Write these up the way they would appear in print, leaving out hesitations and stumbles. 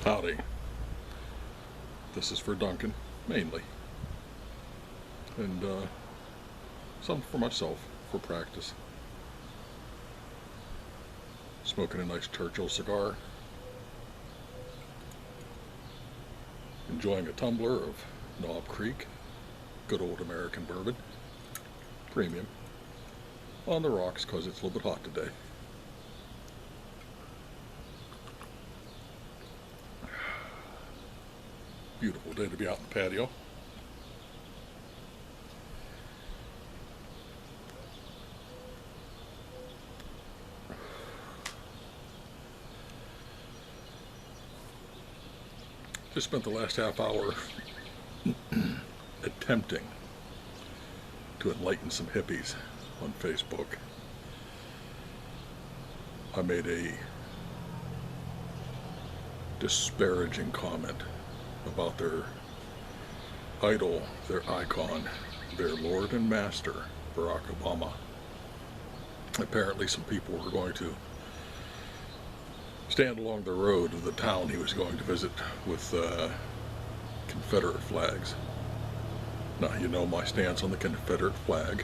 Howdy. This is for Duncan, mainly. And some for myself, for practice. Smoking a nice Churchill cigar. Enjoying a tumbler of Knob Creek, good old American bourbon. Premium. On the rocks because it's a little bit hot today. Beautiful day to be out in the patio. Just spent the last half hour attempting to enlighten some hippies on Facebook. I made a disparaging comment about their idol, their icon, their Lord and Master, Barack Obama. Apparently some people were going to stand along the road of the town he was going to visit with Confederate flags. Now, you know my stance on the Confederate flag.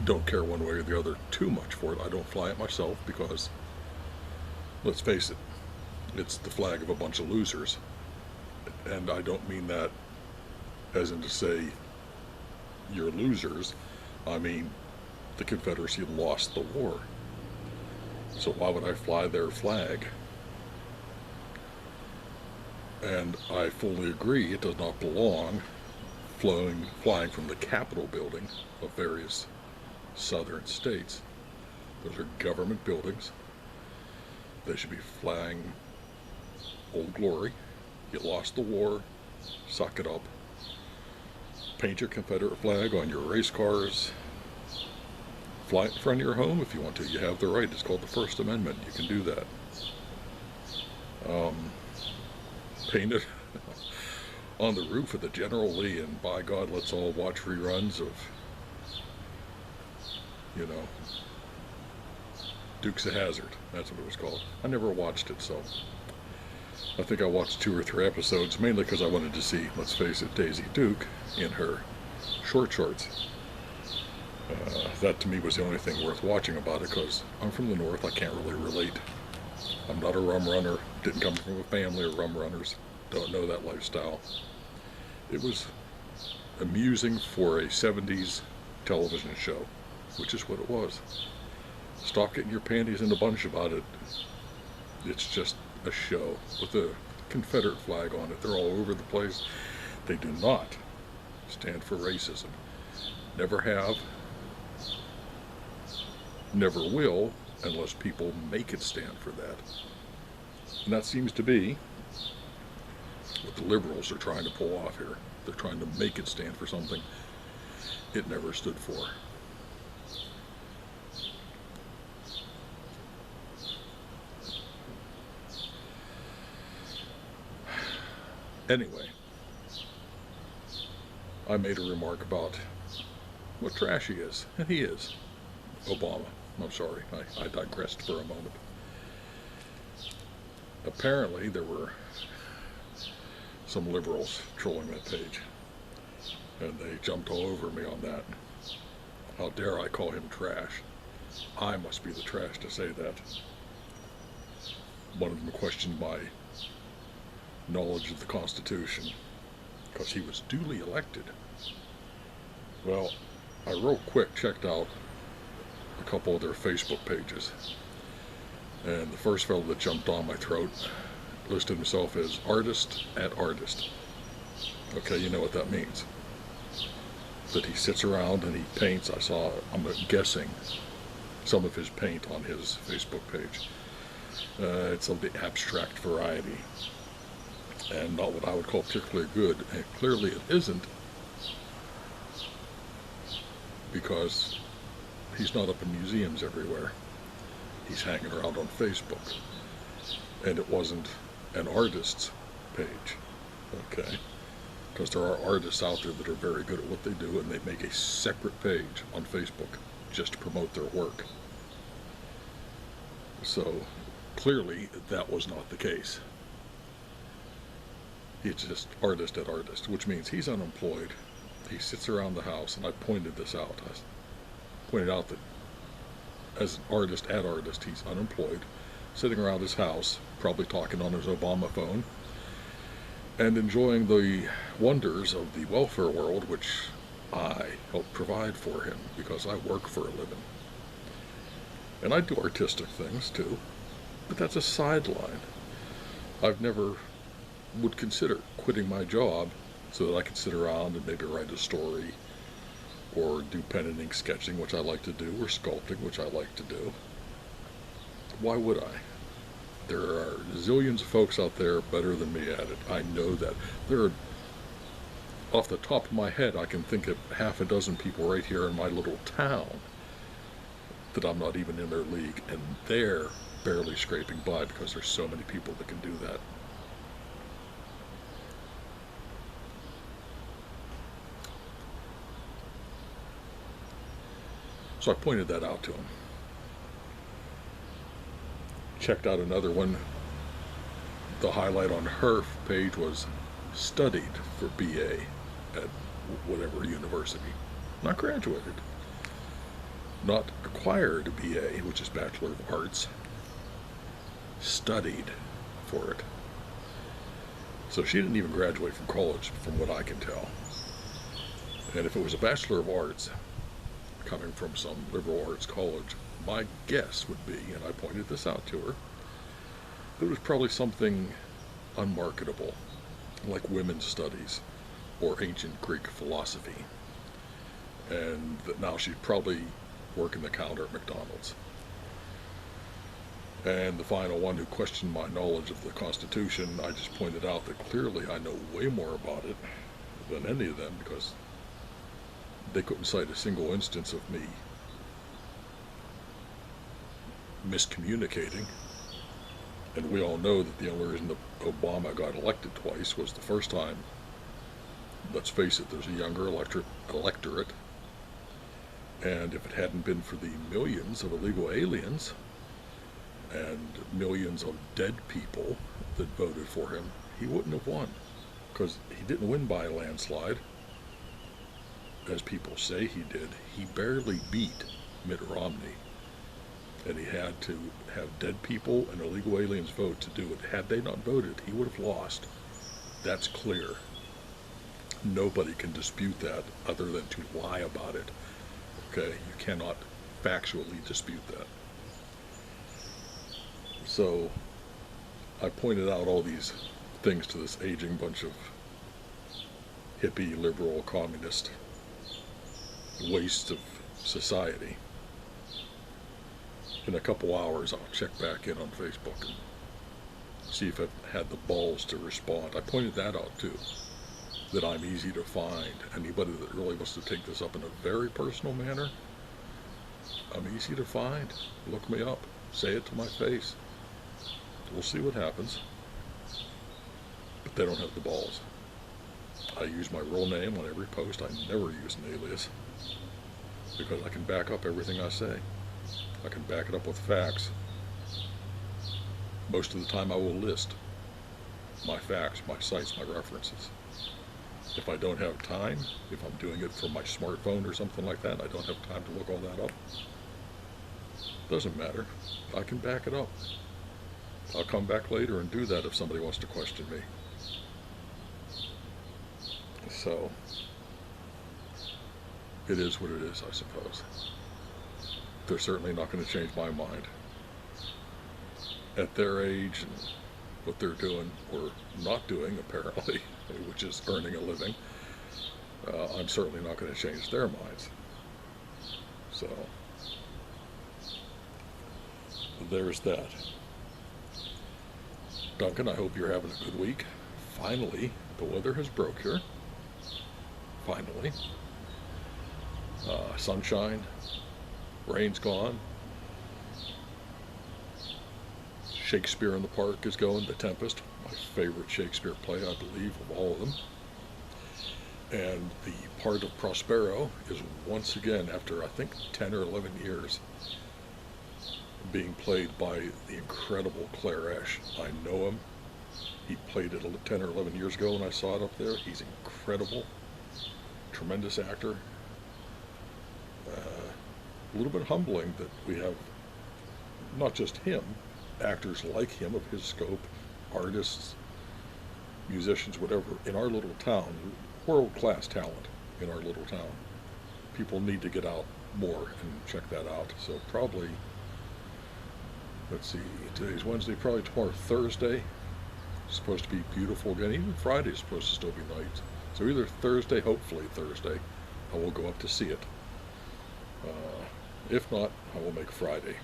Don't care one way or the other too much for it. I don't fly it myself because, let's face it, it's the flag of a bunch of losers. And I don't mean that as in to say you're losers. I mean the Confederacy lost the war. So why would I fly their flag? And I fully agree it does not belong flying from the Capitol building of various southern states. Those are government buildings. They should be flying Old Glory. You lost the war, suck it up. Paint your Confederate flag on your race cars. Fly it in front of your home if you want to. You have the right. It's called the First Amendment. You can do that. Paint it on the roof of the General Lee, and by God, let's all watch reruns of, Dukes of Hazzard. That's what it was called. I never watched it, so I think I watched 2 or 3 episodes, mainly because I wanted to see, let's face it, Daisy Duke in her short shorts. That to me was the only thing worth watching about it, because I'm from the north. I can't really relate. I'm not a rum runner. Didn't come from a family of rum runners. Don't know that lifestyle. It was amusing for a 70s television show, which is what it was. Stop getting your panties in a bunch about it. It's just a show with a Confederate flag on it. They're all over the place. They do not stand for racism. Never have. Never will, unless people make it stand for that. And that seems to be what the liberals are trying to pull off here. They're trying to make it stand for something it never stood for. Anyway, I made a remark about what trash he is, and he is. Obama. I'm sorry, I digressed for a moment. Apparently there were some liberals trolling that page, and they jumped all over me on that. How dare I call him trash? I must be the trash to say that. One of them questioned my knowledge of the Constitution, because he was duly elected. Well, I real quick checked out a couple of their Facebook pages, and the first fellow that jumped on my throat listed himself as artist at artist. Okay, you know what that means. That he sits around and he paints. I'm guessing, some of his paint on his Facebook page. It's of the abstract variety, and not what I would call particularly good. And clearly it isn't, because he's not up in museums everywhere. He's hanging around on Facebook. And it wasn't an artist's page. Okay? Because there are artists out there that are very good at what they do, and they make a separate page on Facebook just to promote their work. So Clearly, that was not the case. He's just artist at artist, which means he's unemployed. He sits around the house, and I pointed this out. I pointed out that as an artist at artist, he's unemployed, sitting around his house, probably talking on his Obama phone, and enjoying the wonders of the welfare world, which I help provide for him because I work for a living. And I do artistic things too, but that's a sideline. I've never would consider quitting my job so that I could sit around and maybe write a story or do pen and ink sketching, which I like to do, or sculpting, which I like to do. Why would I? There are zillions of folks out there better than me at it. I know that. There are, off the top of my head, I can think of half a dozen people right here in my little town that I'm not even in their league, and they're barely scraping by because there's so many people that can do that. So I pointed that out to him. Checked out another one. The highlight on her page was studied for BA at whatever university. Not graduated. Not acquired BA, which is Bachelor of Arts. Studied for it. So she didn't even graduate from college, from what I can tell. And if it was a Bachelor of Arts, coming from some liberal arts college, my guess would be, and I pointed this out to her, it was probably something unmarketable, like women's studies or ancient Greek philosophy. And that now she's probably working the counter at McDonald's. And the final one who questioned my knowledge of the Constitution, I just pointed out that clearly I know way more about it than any of them, because they couldn't cite a single instance of me miscommunicating. And we all know that the only reason that Obama got elected twice was the first time, let's face it, there's a younger electorate. And if it hadn't been for the millions of illegal aliens and millions of dead people that voted for him, he wouldn't have won. Because he didn't win by a landslide, as people say he did. He barely beat Mitt Romney. And he had to have dead people and illegal aliens vote to do it. Had they not voted, he would have lost. That's clear. Nobody can dispute that other than to lie about it. Okay? You cannot factually dispute that. So I pointed out all these things to this aging bunch of hippie, liberal, communist wastes of society. In a couple hours, I'll check back in on Facebook and see if I've had the balls to respond. I pointed that out too, that I'm easy to find. Anybody that really wants to take this up in a very personal manner, I'm easy to find. Look me up. Say it to my face. We'll see what happens. But they don't have the balls. I use my real name on every post. I never use an alias, because I can back up everything I say. I can back it up with facts. Most of the time I will list my facts, my sites, my references. If I don't have time, if I'm doing it from my smartphone or something like that, I don't have time to look all that up. Doesn't matter. I can back it up. I'll come back later and do that if somebody wants to question me. So, it is what it is, I suppose. They're certainly not going to change my mind. At their age and what they're doing, or not doing apparently, which is earning a living, I'm certainly not going to change their minds. So, there's that. Duncan, I hope you're having a good week. Finally, the weather has broke here. Finally. Sunshine. Rain's gone. Shakespeare in the Park is going, The Tempest, my favorite Shakespeare play, I believe, of all of them. And the part of Prospero is once again, after I think 10 or 11 years, being played by the incredible Claire Ash. I know him. He played it 10 or 11 years ago when I saw it up there. He's incredible. Tremendous actor. A little bit humbling that we have not just him, actors like him of his scope, artists, musicians, whatever, in our little town, world-class talent in our little town. People need to get out more and check that out. So probably, let's see, today's Wednesday, probably tomorrow, Thursday, it's supposed to be beautiful again. Even Friday is supposed to still be nice. So either Thursday, hopefully Thursday, I will go up to see it. If not, I will make Friday.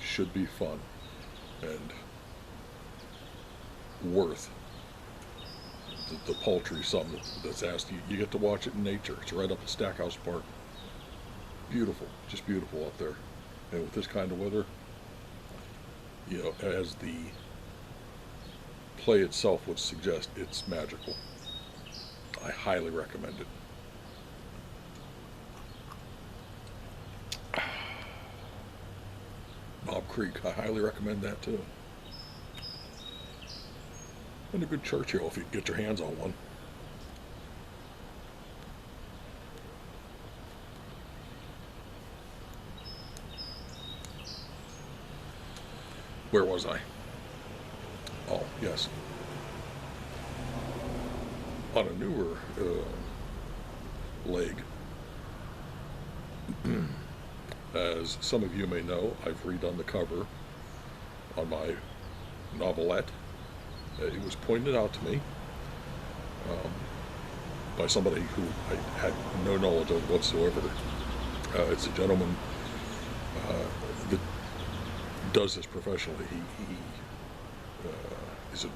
Should be fun and worth the paltry sum that's asked. You get to watch it in nature. It's right up at Stackhouse Park. Beautiful, just beautiful up there. And with this kind of weather, you know, as the play itself would suggest, it's magical. I highly recommend it. Knob Creek, I highly recommend that too. And a good Churchill if you can get your hands on one. Where was I? Oh, yes. On a newer leg, as some of you may know, I've redone the cover on my novelette. It was pointed out to me by somebody who I had no knowledge of whatsoever. It's a gentleman that does this professionally. He is a,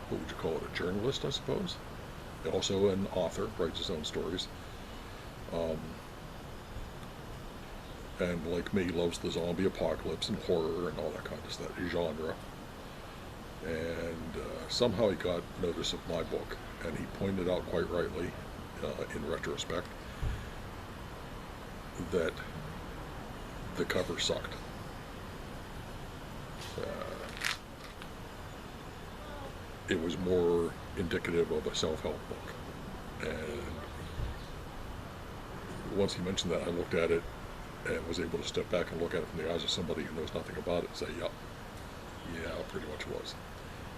what would you call it, a journalist, I suppose? Also an author, writes his own stories. And like me, loves the zombie apocalypse and horror and all that kind of stuff, genre. And somehow he got notice of my book, and he pointed out quite rightly, in retrospect, that the cover sucked. It was more indicative of a self-help book. And once he mentioned that, I looked at it and was able to step back and look at it from the eyes of somebody who knows nothing about it and say, yeah, it pretty much was.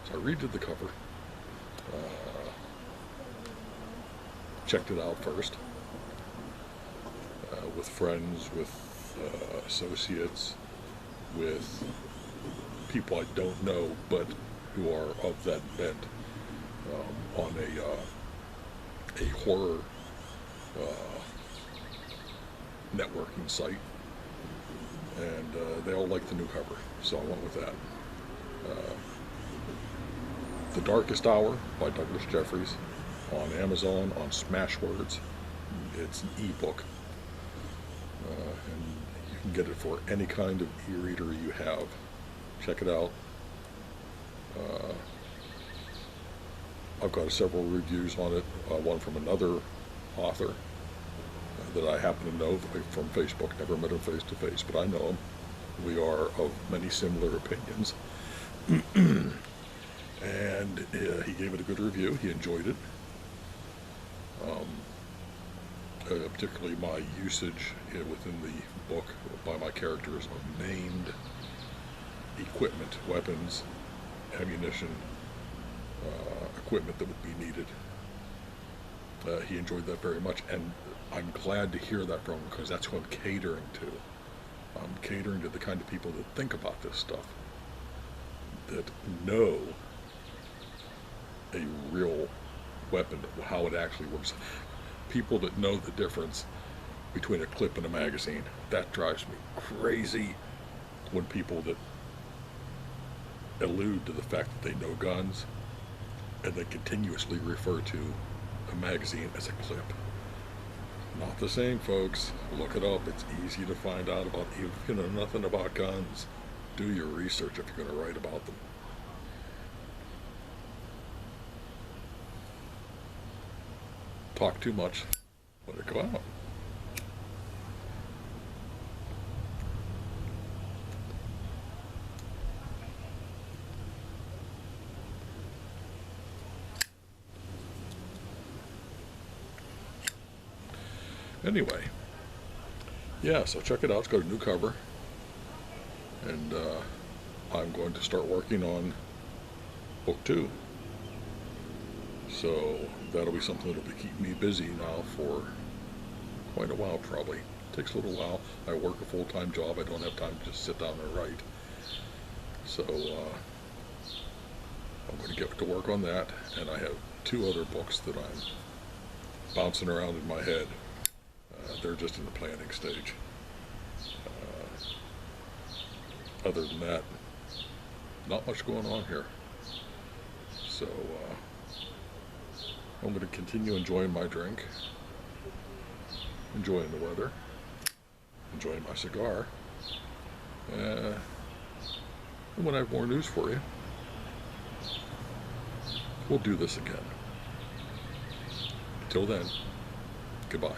So I redid the cover, checked it out first, with friends, with associates, with people I don't know but who are of that bent, on a horror networking site, and they all liked the new cover, so I went with that. The Darkest Hour by Douglas Jeffries, on Amazon, on Smashwords. It's an ebook, and you can get it for any kind of e-reader you have. Check it out. I've got several reviews on it, one from another author that I happen to know from Facebook. Never met him face to face, but I know him. We are of many similar opinions. And he gave it a good review. He enjoyed it. Particularly my usage within the book by my characters of named equipment, weapons, ammunition, equipment that would be needed. He enjoyed that very much, and I'm glad to hear that from him, because that's who I'm catering to. I'm catering to the kind of people that think about this stuff, that know a real weapon, how it actually works. People that know the difference between a clip and a magazine. That drives me crazy when people that allude to the fact that they know guns and then continuously refer to a magazine as a clip. Not the same, folks. Look it up. It's easy to find out about. If you know nothing about guns, do your research if you're going to write about them. Talk too much, let it go out. Anyway, yeah, so check it out. It's got a new cover. And I'm going to start working on book 2. So that'll be something that'll be keeping me busy now for quite a while probably. It takes a little while. I work a full-time job. I don't have time to just sit down and write. So I'm going to get to work on that. And I have 2 other books that I'm bouncing around in my head. They're just in the planning stage. Other than that, not much going on here. So I'm going to continue enjoying my drink, enjoying the weather, enjoying my cigar. And when I have more news for you, we'll do this again. Till then, goodbye.